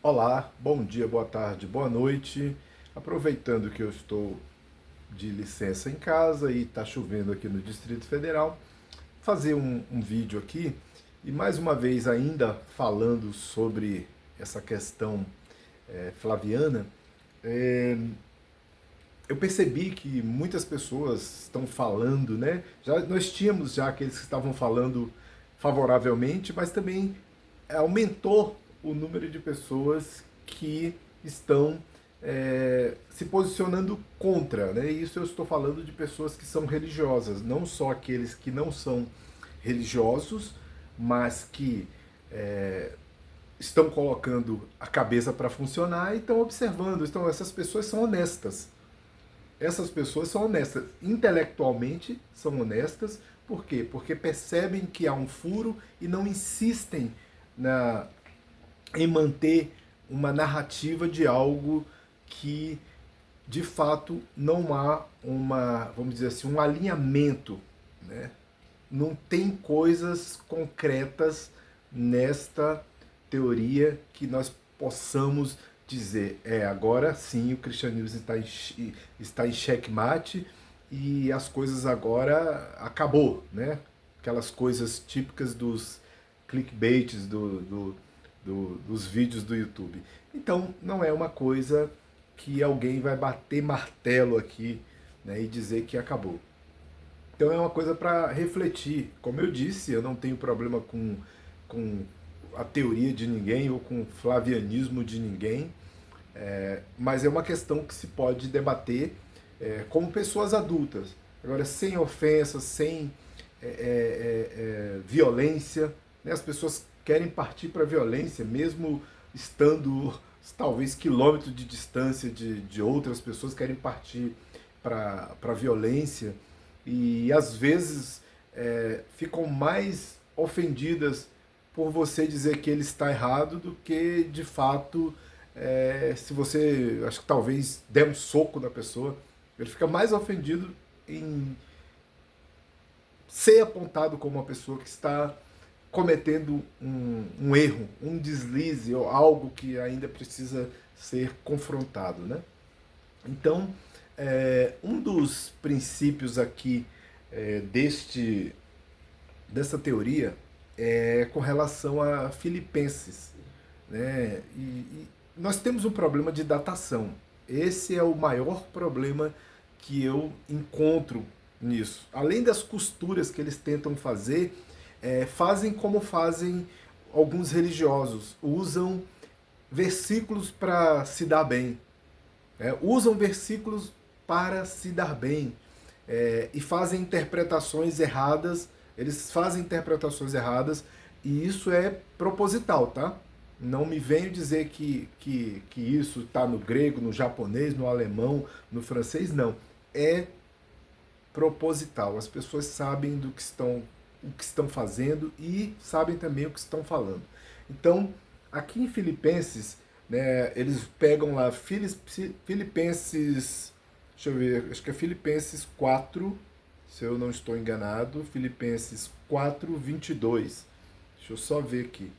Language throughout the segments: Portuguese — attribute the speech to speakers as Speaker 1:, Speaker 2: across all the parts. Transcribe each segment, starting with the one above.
Speaker 1: Olá, bom dia, boa tarde, boa noite. Aproveitando que eu estou de licença em casa e está chovendo aqui no Distrito Federal, fazer um vídeo aqui e mais uma vez ainda falando sobre essa questão flaviana. é, eu percebi que muitas pessoas estão falando, né? Nós tínhamos já aqueles que estavam falando favoravelmente, mas também aumentou o número de pessoas que estão se posicionando contra, né? Isso eu estou falando de pessoas que são religiosas, não só aqueles que não são religiosos, mas que estão colocando a cabeça para funcionar e estão observando. Então, essas pessoas são honestas. Essas pessoas são honestas. Intelectualmente são honestas. Por quê? Porque percebem que há um furo e não insistem na, em manter uma narrativa de algo que de fato não há vamos dizer assim, um alinhamento, né? Não tem coisas concretas nesta teoria que nós possamos dizer, agora sim o cristianismo está em xeque-mate e as coisas agora acabou, né? Aquelas coisas típicas dos clickbaits dos vídeos do YouTube. Então, não é uma coisa que alguém vai bater martelo aqui, né, e dizer que acabou. Então é uma coisa para refletir. Como eu disse, eu não tenho problema com a teoria de ninguém ou com o flavianismo de ninguém, mas é uma questão que se pode debater como pessoas adultas. Agora, sem ofensas, sem violência, né? As pessoas querem partir para a violência, mesmo estando talvez quilômetros de distância de outras pessoas, querem partir para a violência e às vezes ficam mais ofendidas por você dizer que ele está errado do que de fato se você, acho que talvez der um soco na pessoa, ele fica mais ofendido em ser apontado como uma pessoa que está cometendo um erro, um deslize ou algo que ainda precisa ser confrontado, né? Então, um dos princípios aqui dessa teoria é com relação a Filipenses, né? E nós temos um problema de datação. Esse é o maior problema que eu encontro nisso. Além das costuras que eles tentam fazer, fazem como fazem alguns religiosos, usam versículos para se dar bem, usam versículos para se dar bem, e fazem interpretações erradas, eles fazem interpretações erradas e isso é proposital, tá? Não me venho dizer que isso está no grego, no japonês, no alemão, no francês, não. É proposital. As pessoas sabem o que estão fazendo e sabem também o que estão falando. Então, aqui em Filipenses, né, eles pegam lá Filipenses, deixa eu ver, acho que é Filipenses 4, se eu não estou enganado, Filipenses 4, 22. Deixa eu só ver aqui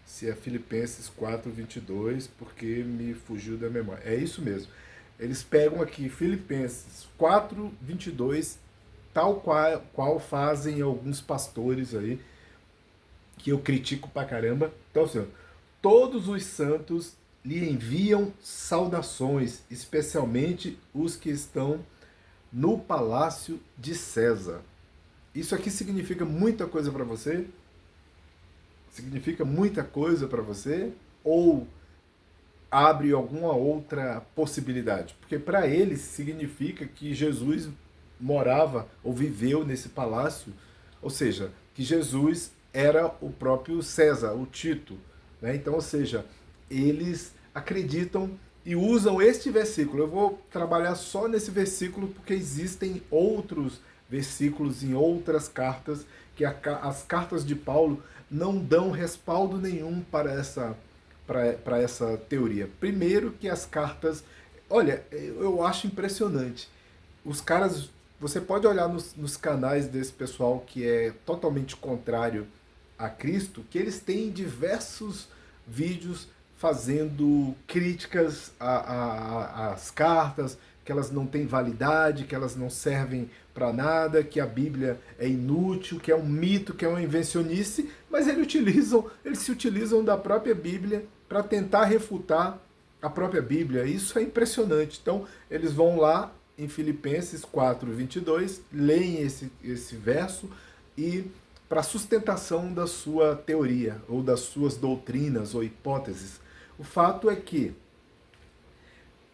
Speaker 1: se é Filipenses 4, 22, porque me fugiu da memória. É isso mesmo. Eles pegam aqui Filipenses 4, 22, tal qual fazem alguns pastores aí, que eu critico pra caramba. Então, assim, todos os santos lhe enviam saudações, especialmente os que estão no palácio de César. Isso aqui significa muita coisa para você? Significa muita coisa para você? Ou abre alguma outra possibilidade? Porque para eles significa que Jesus morava ou viveu nesse palácio, ou seja, que Jesus era o próprio César, o Tito, né? Então, ou seja, eles acreditam e usam este versículo. Eu vou trabalhar só nesse versículo porque existem outros versículos em outras cartas que as cartas de Paulo não dão respaldo nenhum para essa teoria. Primeiro que as cartas, olha, eu acho impressionante. Os caras, você pode olhar nos canais desse pessoal que é totalmente contrário a Cristo, que eles têm diversos vídeos fazendo críticas às cartas, que elas não têm validade, que elas não servem para nada, que a Bíblia é inútil, que é um mito, que é uma invencionice, mas eles se utilizam da própria Bíblia para tentar refutar a própria Bíblia. Isso é impressionante. Então, eles vão lá em Filipenses 4:22, leem esse verso e para sustentação da sua teoria ou das suas doutrinas ou hipóteses. O fato é que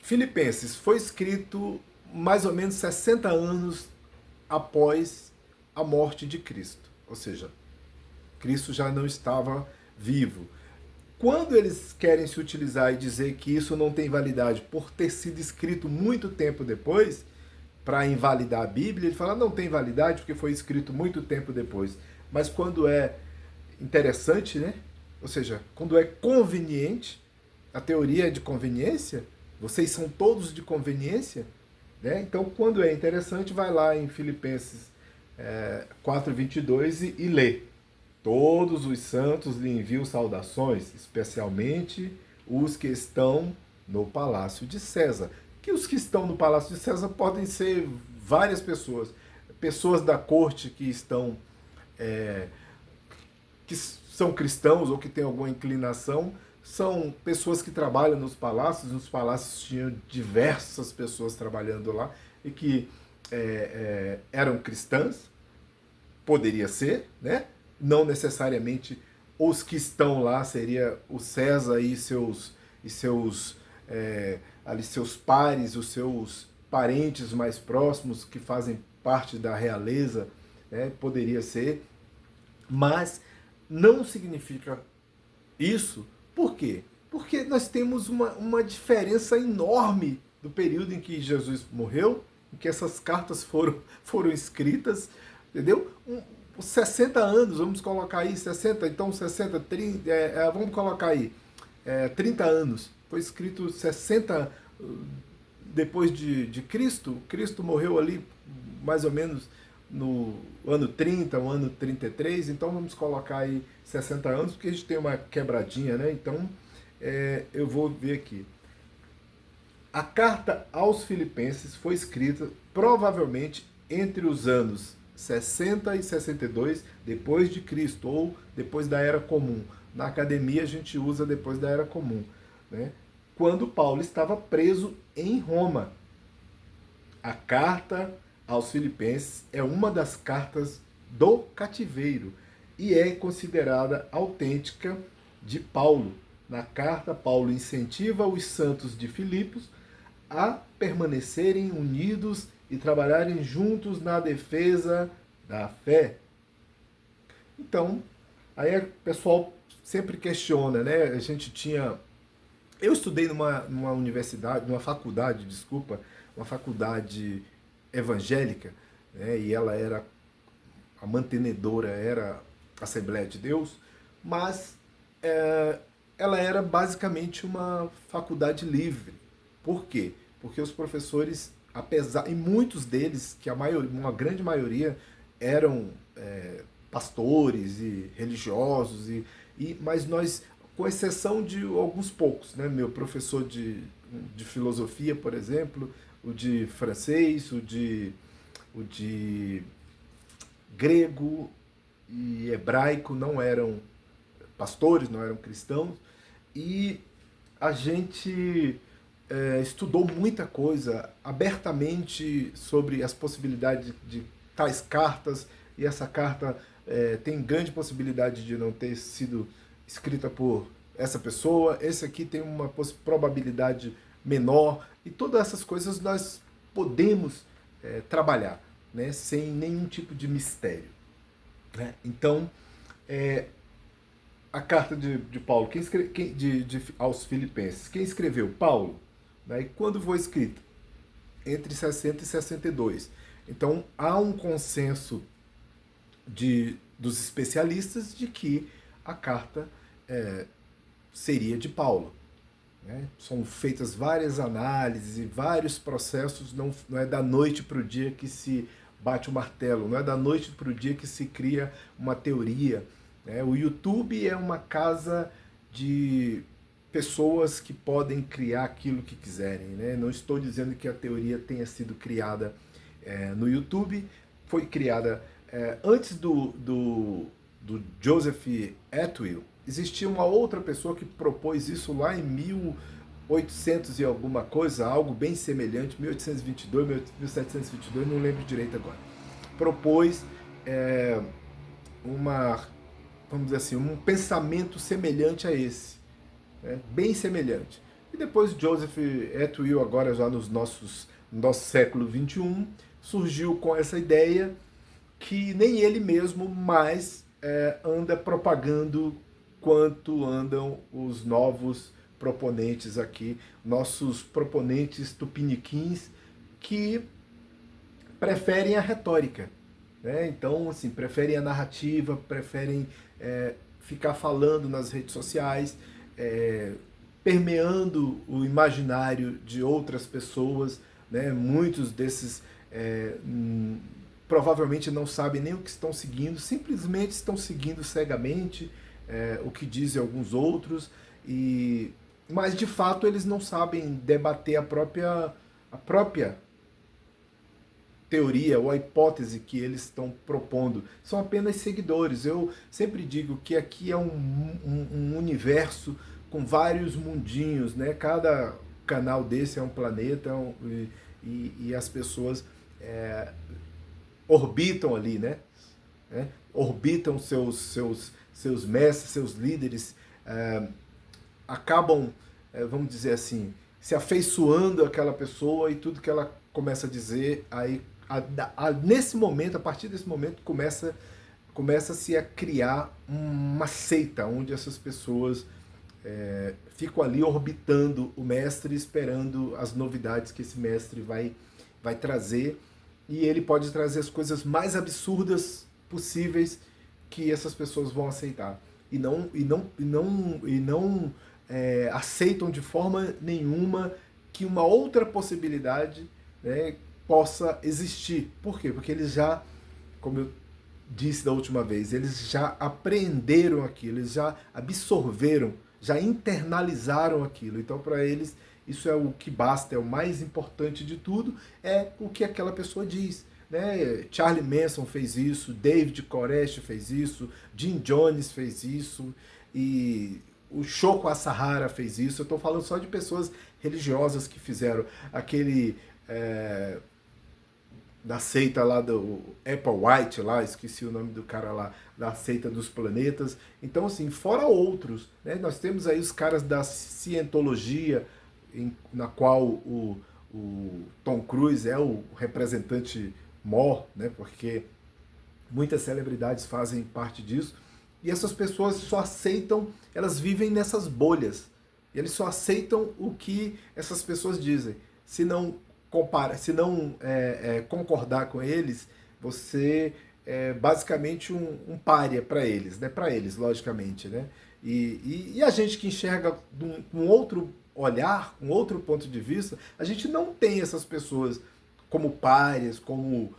Speaker 1: Filipenses foi escrito mais ou menos 60 anos após a morte de Cristo. Ou seja, Cristo já não estava vivo. Quando eles querem se utilizar e dizer que isso não tem validade por ter sido escrito muito tempo depois, para invalidar a Bíblia, ele fala não tem validade porque foi escrito muito tempo depois. Mas quando é interessante, né? Ou seja, quando é conveniente, a teoria é de conveniência, vocês são todos de conveniência, né? Então, quando é interessante, vai lá em Filipenses 4:22 e lê. Todos os santos lhe enviam saudações, especialmente os que estão no palácio de César. Que os que estão no palácio de César podem ser várias pessoas. Pessoas da corte que estão que são cristãos ou que têm alguma inclinação, são pessoas que trabalham nos palácios tinham diversas pessoas trabalhando lá e que eram cristãs, poderia ser, né? Não necessariamente os que estão lá seria o César e seus ali seus pares, os seus parentes mais próximos que fazem parte da realeza, né? Poderia ser, mas não significa isso. Por quê? Porque nós temos uma diferença enorme do período em que Jesus morreu, em que essas cartas foram escritas, entendeu? Os 60 anos, vamos colocar aí, 60, então 60, 30, vamos colocar aí, 30 anos. Foi escrito 60 depois de Cristo. Cristo morreu ali mais ou menos no ano 30, o ano 33, então vamos colocar aí 60 anos, porque a gente tem uma quebradinha, né? Então, eu vou ver aqui. A carta aos Filipenses foi escrita provavelmente entre os anos 60 e 62 depois de Cristo, ou depois da Era Comum. Na academia a gente usa depois da Era Comum, né? Quando Paulo estava preso em Roma. A carta aos Filipenses é uma das cartas do cativeiro e é considerada autêntica de Paulo. Na carta, Paulo incentiva os santos de Filipos a permanecerem unidos e trabalharem juntos na defesa da fé. Então, aí o pessoal sempre questiona, né? A gente tinha... Eu estudei numa universidade, numa faculdade, desculpa, uma faculdade evangélica, né? E ela era, a mantenedora era a Assembleia de Deus, mas ela era basicamente uma faculdade livre. Por quê? Porque os professores, apesar, e muitos deles, que uma grande maioria, eram pastores e religiosos, mas nós, com exceção de alguns poucos, né? Meu professor de filosofia, por exemplo, o de francês, o de grego e hebraico não eram pastores, não eram cristãos, e a gente estudou muita coisa abertamente sobre as possibilidades de tais cartas, e essa carta tem grande possibilidade de não ter sido escrita por essa pessoa, esse aqui tem uma probabilidade menor, e todas essas coisas nós podemos trabalhar, né, sem nenhum tipo de mistério, né? Então, a carta de Paulo, aos Filipenses, quem escreveu? Paulo, né? E quando foi escrita? Entre 60 e 62. Então, há um consenso dos especialistas de que a carta seria de Paulo, né? São feitas várias análises e vários processos, não é da noite para o dia que se bate o martelo, não é da noite para o dia que se cria uma teoria, né? O YouTube é uma casa de pessoas que podem criar aquilo que quiserem, né? Não estou dizendo que a teoria tenha sido criada no YouTube, foi criada antes do Joseph Atwill. Existia uma outra pessoa que propôs isso lá em 1800 e alguma coisa, algo bem semelhante, 1822, 1722, não lembro direito agora. Propôs vamos dizer assim, um pensamento semelhante a esse, né? Bem semelhante. E depois Joseph Atwill, agora já no nosso século XXI, surgiu com essa ideia que nem ele mesmo mais anda propagando quanto andam os novos proponentes aqui, nossos proponentes tupiniquins, que preferem a retórica, né? Então, assim, preferem a narrativa, preferem ficar falando nas redes sociais, permeando o imaginário de outras pessoas, né? Muitos desses provavelmente não sabem nem o que estão seguindo, simplesmente estão seguindo cegamente o que dizem alguns outros, mas de fato eles não sabem debater a própria teoria ou a hipótese que eles estão propondo. São apenas seguidores. Eu sempre digo que aqui é um universo com vários mundinhos, né? Cada canal desse é um planeta e as pessoas orbitam ali, né? Orbitam seus mestres, seus líderes, acabam, vamos dizer assim, se afeiçoando àquela pessoa e tudo que ela começa a dizer, aí nesse momento, a partir desse momento, começa-se a criar uma seita, onde essas pessoas ficam ali orbitando o mestre, esperando as novidades que esse mestre vai trazer, e ele pode trazer as coisas mais absurdas possíveis que essas pessoas vão aceitar. E não aceitam de forma nenhuma que uma outra possibilidade, né, possa existir. Por quê? Porque eles já, como eu disse da última vez, eles já apreenderam aquilo, eles já absorveram, já internalizaram aquilo. Então, para eles, isso é o que basta, é o mais importante de tudo, é o que aquela pessoa diz, né? Charlie Manson fez isso, David Koresh fez isso, Jim Jones fez isso, e o Shoko Asahara fez isso. Eu estou falando só de pessoas religiosas que fizeram aquele da seita lá do Applewhite, lá, esqueci o nome do cara lá, da seita dos planetas. Então, assim, fora outros, né? Nós temos aí os caras da cientologia, na qual o Tom Cruise é o representante maior, né? Porque muitas celebridades fazem parte disso, e essas pessoas só aceitam, elas vivem nessas bolhas, e eles só aceitam o que essas pessoas dizem. Se não concordar com eles, você é basicamente um pária para eles, né? Para eles, logicamente, né? E a gente que enxerga com outro olhar, com outro ponto de vista, a gente não tem essas pessoas como párias, como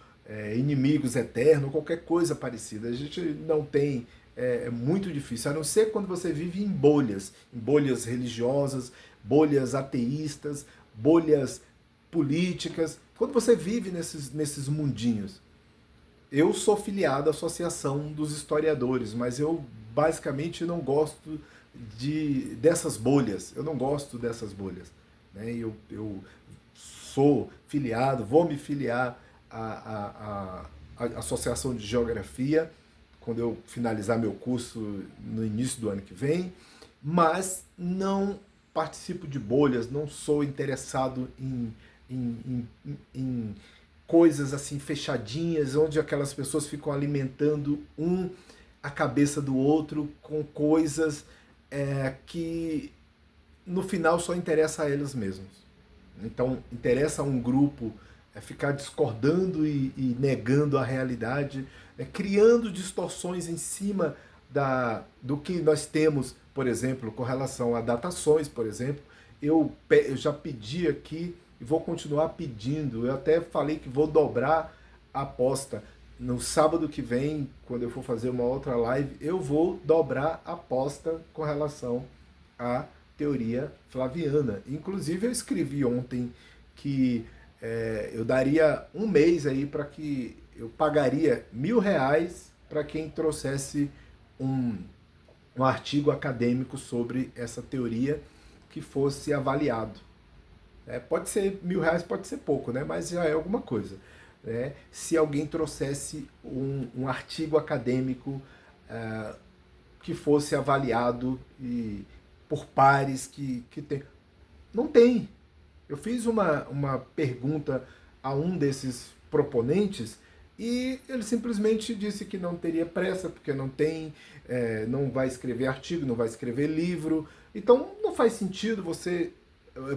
Speaker 1: inimigos eternos, qualquer coisa parecida. A gente não tem, é muito difícil, a não ser quando você vive em bolhas religiosas, bolhas ateístas, bolhas políticas, quando você vive nesses mundinhos. Eu sou filiado à Associação dos Historiadores, mas eu basicamente não gosto dessas bolhas. Eu não gosto dessas bolhas, né? Eu sou filiado, vou me filiar à Associação de Geografia quando eu finalizar meu curso no início do ano que vem, mas não participo de bolhas, não sou interessado em coisas assim fechadinhas, onde aquelas pessoas ficam alimentando a cabeça do outro com coisas que no final só interessa a eles mesmos. Então interessa a um grupo ficar discordando e negando a realidade, criando distorções em cima do que nós temos, por exemplo, com relação a datações, por exemplo. Eu já pedi aqui e vou continuar pedindo. Eu até falei que vou dobrar a aposta. No sábado que vem, quando eu for fazer uma outra live, eu vou dobrar a aposta com relação a teoria flaviana. Inclusive eu escrevi ontem que eu daria um mês aí para que eu pagaria R$ 1.000 para quem trouxesse um artigo acadêmico sobre essa teoria que fosse avaliado. Pode ser R$ 1.000, pode ser pouco, né? Mas já é alguma coisa. Né? Se alguém trouxesse um artigo acadêmico que fosse avaliado por pares que tem. Não tem. Eu fiz uma pergunta a um desses proponentes e ele simplesmente disse que não teria pressa, porque não tem, não vai escrever artigo, não vai escrever livro. Então não faz sentido você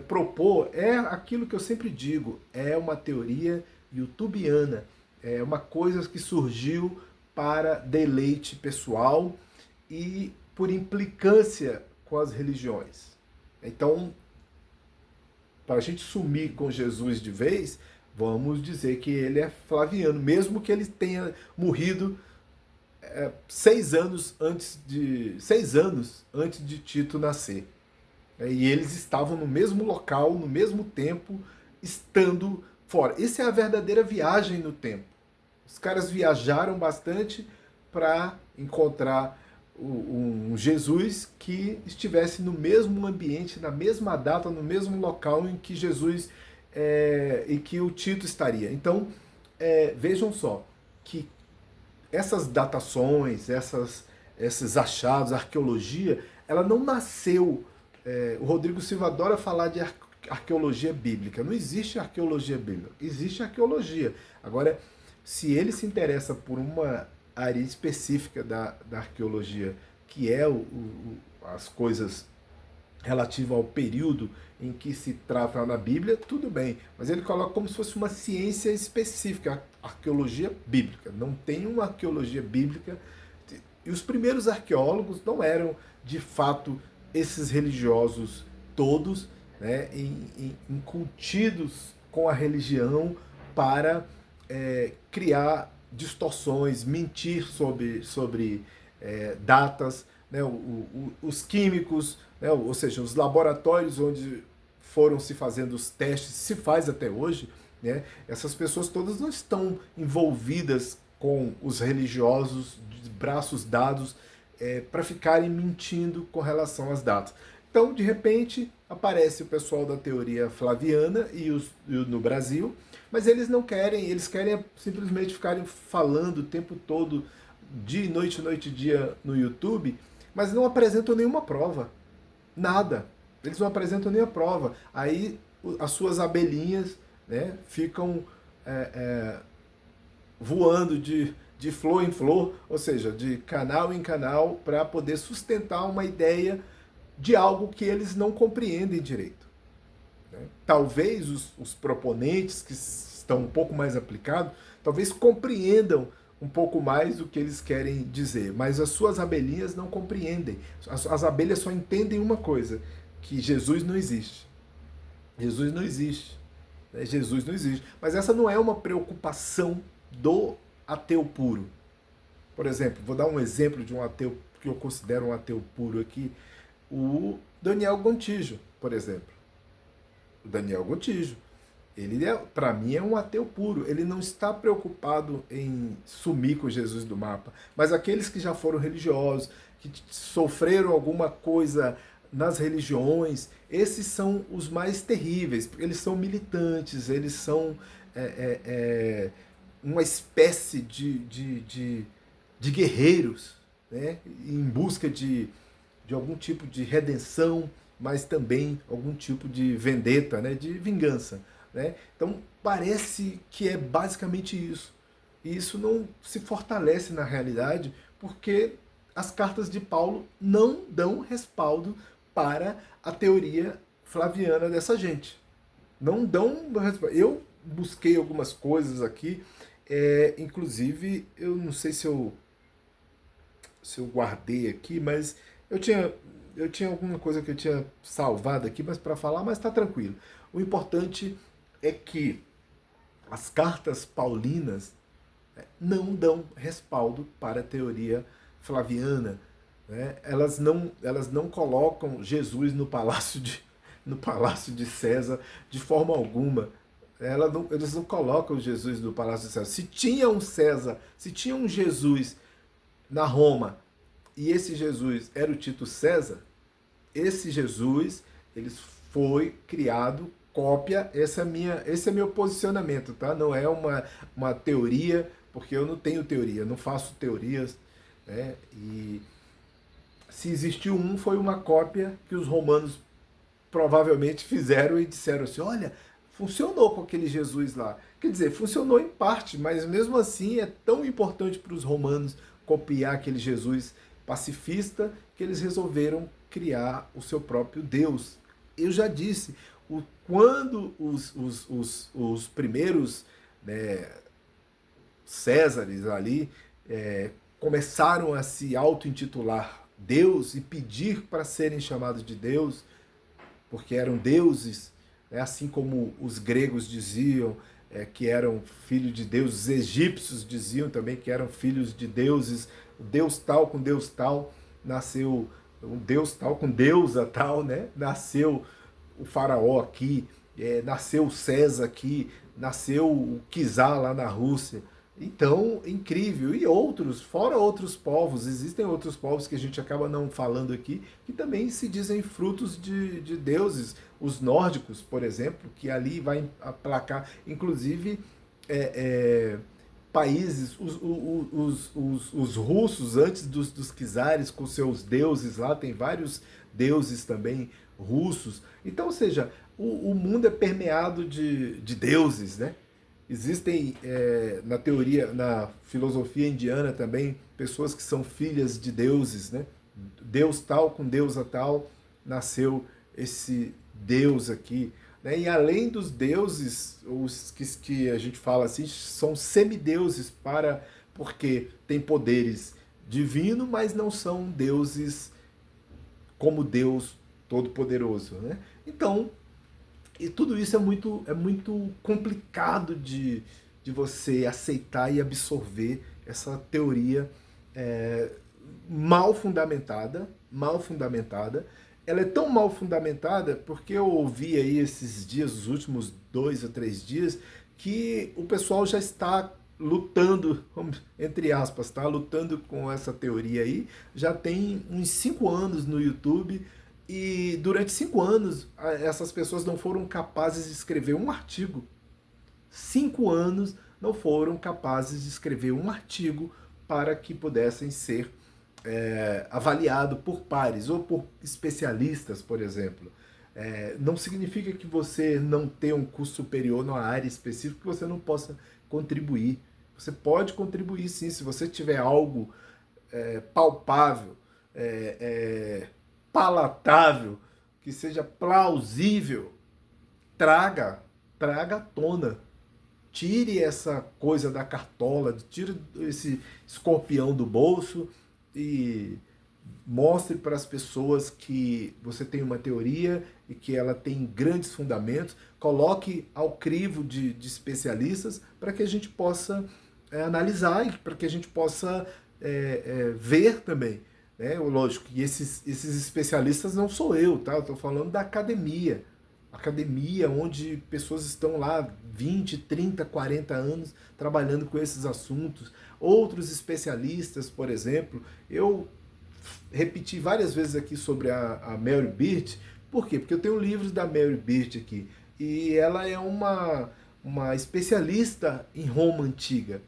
Speaker 1: propor, aquilo que eu sempre digo, é uma teoria youtubiana, é uma coisa que surgiu para deleite pessoal e por implicância com as religiões. Então, para a gente sumir com Jesus de vez, vamos dizer que ele é flaviano, mesmo que ele tenha morrido 6 anos antes de Tito nascer. E eles estavam no mesmo local, no mesmo tempo, estando fora. Essa é a verdadeira viagem no tempo. Os caras viajaram bastante para encontrar um Jesus que estivesse no mesmo ambiente, na mesma data, no mesmo local em que Jesus e que o Tito estaria. Então, vejam só que essas datações, esses achados, a arqueologia, ela não nasceu. O Rodrigo Silva adora falar de arqueologia bíblica. Não existe arqueologia bíblica, existe arqueologia. Agora, se ele se interessa por uma área específica da arqueologia, que é as coisas relativas ao período em que se trata na Bíblia, tudo bem. Mas ele coloca como se fosse uma ciência específica, arqueologia bíblica. Não tem uma arqueologia bíblica. E os primeiros arqueólogos não eram, de fato, esses religiosos todos, né, incutidos com a religião para criar distorções, mentir sobre datas, né, os químicos, né, ou seja, os laboratórios onde foram se fazendo os testes, se faz até hoje, né, essas pessoas todas não estão envolvidas com os religiosos de braços dados para ficarem mentindo com relação às datas. Então, de repente, aparece o pessoal da teoria flaviana no Brasil, mas eles não querem, eles querem simplesmente ficarem falando o tempo todo, dia e noite e dia no YouTube, mas não apresentam nenhuma prova. Nada. Eles não apresentam nenhuma prova. Aí as suas abelhinhas, né, ficam voando de flor em flor, ou seja, de canal em canal, para poder sustentar uma ideia de algo que eles não compreendem direito. Talvez os proponentes, que estão um pouco mais aplicados, talvez compreendam um pouco mais o que eles querem dizer, mas as suas abelhinhas não compreendem. As abelhas só entendem uma coisa, que Jesus não existe. Jesus não existe. Jesus não existe. Mas essa não é uma preocupação do ateu puro. Por exemplo, vou dar um exemplo de um ateu que eu considero um ateu puro aqui, o Daniel Gontijo, por exemplo. O Daniel Gontijo, ele para mim é um ateu puro. Ele não está preocupado em sumir com Jesus do mapa, mas aqueles que já foram religiosos, que sofreram alguma coisa nas religiões, esses são os mais terríveis, porque eles são militantes, eles são uma espécie de guerreiros, né, em busca de algum tipo de redenção, mas também algum tipo de vendetta, né, de vingança. Né? Então parece que é basicamente isso. E isso não se fortalece na realidade, porque as cartas de Paulo não dão respaldo para a teoria flaviana dessa gente. Não dão respaldo. Eu busquei algumas coisas aqui, inclusive, eu não sei se eu guardei aqui, mas eu tinha alguma coisa que eu tinha salvado aqui, mas para falar, mas está tranquilo. O importante é que as cartas paulinas não dão respaldo para a teoria flaviana. né? Elas não colocam Jesus no palácio de César de forma alguma. Eles não colocam Jesus no palácio de César. Se tinha um César, se tinha um Jesus na Roma, e esse Jesus era o Tito César, esse Jesus, ele foi criado cópia, esse é meu posicionamento, tá? Não é uma teoria, porque eu não tenho teoria, não faço teorias, né? E se existiu um, foi uma cópia que os romanos provavelmente fizeram e disseram assim, olha, funcionou com aquele Jesus lá. Quer dizer, funcionou em parte, mas mesmo assim é tão importante para os romanos copiar aquele Jesus pacifista que eles resolveram criar o seu próprio Deus. Eu já disse, quando os primeiros, né, Césares ali começaram a se auto-intitular Deus e pedir para serem chamados de Deus, porque eram deuses, né? Assim como os gregos diziam que eram filhos de Deus, os egípcios diziam também que eram filhos de deuses, Deus tal com Deus tal, nasceu um Deus tal com deusa tal, né? Nasceu o faraó aqui, nasceu o César aqui, nasceu o Czar lá na Rússia. Então, incrível. E outros, fora outros povos, existem outros povos que a gente acaba não falando aqui, que também se dizem frutos de deuses. Os nórdicos, por exemplo, que ali vai aplacar, inclusive, países, os russos, antes dos czares, com seus deuses lá, tem vários deuses também russos. Então, ou seja, o mundo é permeado de deuses, né? Existem na teoria, na filosofia indiana também, pessoas que são filhas de deuses, né? Deus tal com deusa tal, nasceu esse Deus aqui, né? E além dos deuses, os que a gente fala assim, são semideuses, porque têm poderes divinos, mas não são deuses como Deus Todo-Poderoso, né? Então, e tudo isso é muito complicado de você aceitar e absorver essa teoria é, mal fundamentada. Ela é tão mal fundamentada porque eu ouvi aí esses dias, os últimos 2 ou 3 dias, que o pessoal já está lutando, entre aspas, tá? Lutando com essa teoria aí. Já tem uns 5 anos no YouTube e durante 5 anos essas pessoas não foram capazes de escrever um artigo. 5 anos não foram capazes de escrever um artigo para que pudessem ser avaliado por pares ou por especialistas, por exemplo. Não significa que você não tenha um curso superior numa área específica que você não possa contribuir. Você pode contribuir sim, se você tiver algo palpável, palatável, que seja plausível, traga à tona. Tire essa coisa da cartola, tire esse escorpião do bolso e mostre para as pessoas que você tem uma teoria e que ela tem grandes fundamentos. Coloque ao crivo de especialistas para que a gente possa analisar e para que a gente possa ver também. Né? Lógico que esses especialistas não sou eu, tá? Eu estou falando da academia. Academia onde pessoas estão lá 20, 30, 40 anos trabalhando com esses assuntos. Outros especialistas, por exemplo, eu repeti várias vezes aqui sobre a Mary Beard. Por quê? Porque eu tenho livros da Mary Beard aqui. E ela é uma especialista em Roma antiga.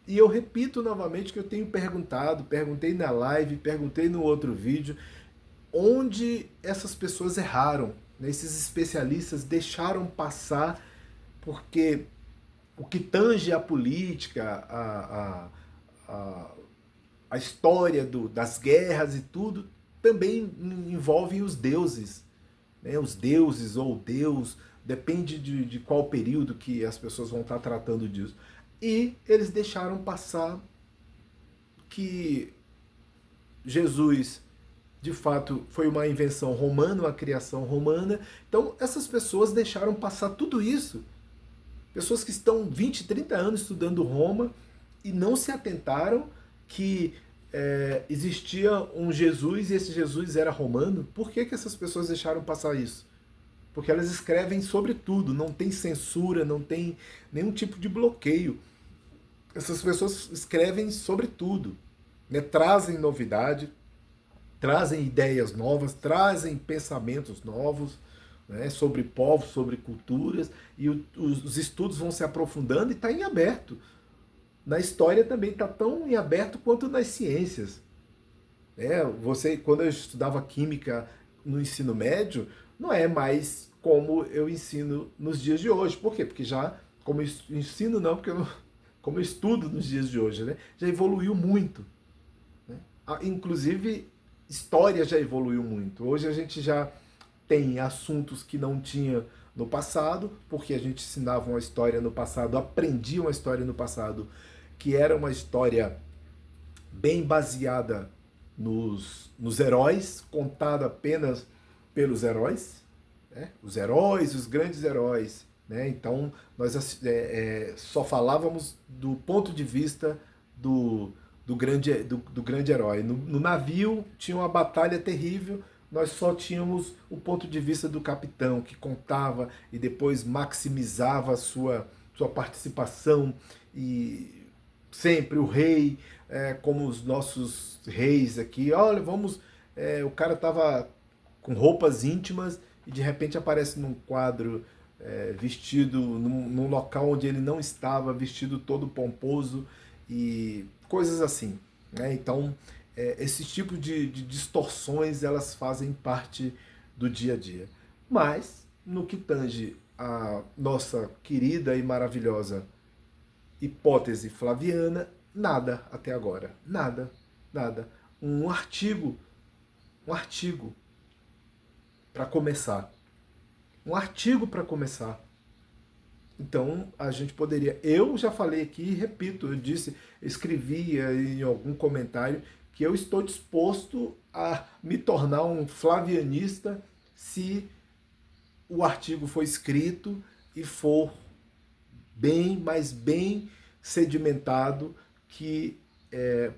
Speaker 1: E eu repito novamente que eu tenho perguntei na live, perguntei no outro vídeo, onde essas pessoas erraram. Né? Esses especialistas deixaram passar, porque o que tange a política, a história das guerras e tudo, também envolve os deuses. Né? Os deuses ou Deus, depende de qual período que as pessoas vão estar tratando disso. E eles deixaram passar que Jesus, de fato, foi uma invenção romana, uma criação romana. Então, essas pessoas deixaram passar tudo isso. Pessoas que estão 20, 30 anos estudando Roma e não se atentaram que existia um Jesus e esse Jesus era romano, por que, que essas pessoas deixaram passar isso? Porque elas escrevem sobre tudo, não tem censura, não tem nenhum tipo de bloqueio. Essas pessoas escrevem sobre tudo, né? Trazem novidade, trazem ideias novas, trazem pensamentos novos, né? Sobre povos, sobre culturas, e os estudos vão se aprofundando e está em aberto. Na história também está tão em aberto quanto nas ciências. Quando eu estudava química no ensino médio, não é mais como eu ensino nos dias de hoje. Por quê? Porque já, como eu ensino não, porque eu não, como eu estudo nos dias de hoje, né? Já evoluiu muito. Né? Inclusive, história já evoluiu muito. Hoje a gente já tem assuntos que não tinha no passado, porque a gente ensinava uma história no passado, aprendia uma história no passado, que era uma história bem baseada nos heróis, contada apenas pelos heróis, né? Os heróis, os grandes heróis. Né? Então, nós só falávamos do ponto de vista do grande herói. No navio tinha uma batalha terrível, nós só tínhamos o ponto de vista do capitão, que contava e depois maximizava a sua participação, e sempre o rei, como os nossos reis aqui, olha, vamos, o cara estava com roupas íntimas e de repente aparece num quadro vestido num local onde ele não estava, vestido todo pomposo e coisas assim. Né? Então, esse tipo de distorções, elas fazem parte do dia a dia. Mas, no que tange a nossa querida e maravilhosa hipótese flaviana, nada até agora. Nada, nada. Um artigo para começar. Um artigo para começar. Então, a gente poderia... Eu já falei aqui e repito, eu disse, escrevi em algum comentário que eu estou disposto a me tornar um flavianista se o artigo for escrito e for bem, mas bem sedimentado, que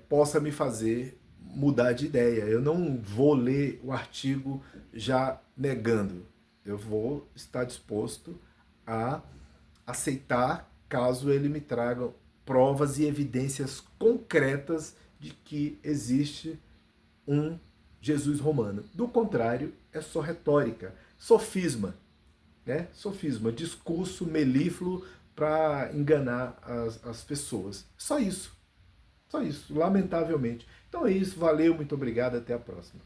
Speaker 1: possa me fazer mudar de ideia. Eu não vou ler o artigo já negando. Eu vou estar disposto a aceitar caso ele me traga provas e evidências concretas de que existe um Jesus romano. Do contrário, é só retórica, sofisma, né? Sofisma, discurso melífluo para enganar as pessoas. Só isso, lamentavelmente. Então é isso, valeu, muito obrigado, até a próxima.